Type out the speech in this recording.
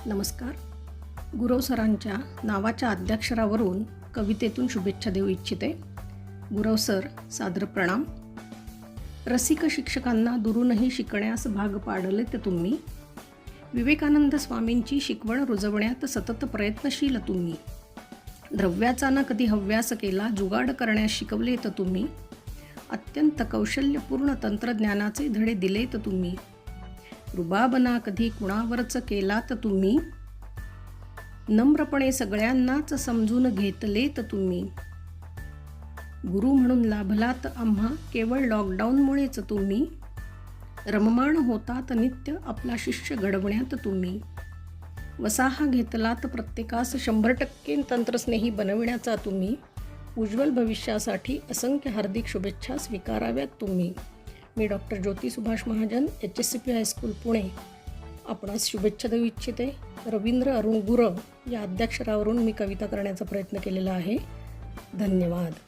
नमस्कार. गुरव सरांच्या नावाच्या आद्याक्षरावरून कवितेतून शुभेच्छा देऊ इच्छिते. गुरव सर, सादर प्रणाम. रसिक शिक्षकांना दुरूनही शिकण्यास भाग पाडले तर तुम्ही. विवेकानंद स्वामींची शिकवण रुजवण्यात सतत प्रयत्नशील तुम्ही. द्रव्याचा न कधी हव्यास केला, जुगाड करण्यास शिकवले तर तुम्ही. अत्यंत कौशल्यपूर्ण तंत्रज्ञानाचे धडे दिले तर तुम्ही. रुबाबना कधी कुणावरच केला तर तुम्ही. नम्रपणे सगळ्यांनाच समजून घेतले तर तुम्ही. गुरु म्हणून लाभलात आम्हा केवळ लॉकडाऊनमुळेच तुम्ही. रममाण होतात नित्य आपला शिष्य घडवण्यात तुम्ही. वसाहा घेतलात प्रत्येकास 100% तंत्रस्नेही बनविण्याचा तुम्ही. उज्ज्वल भविष्यासाठी असंख्य हार्दिक शुभेच्छा स्वीकाराव्यात तुम्ही. मी डॉक्टर ज्योती सुभाष महाजन, HSCP हायस्कूल पुणे, आपणास शुभेच्छा देऊ इच्छिते. रवींद्र अरुण गुरव या आद्याक्षरावरून मी कविता करण्याचा प्रयत्न केलेला आहे. धन्यवाद.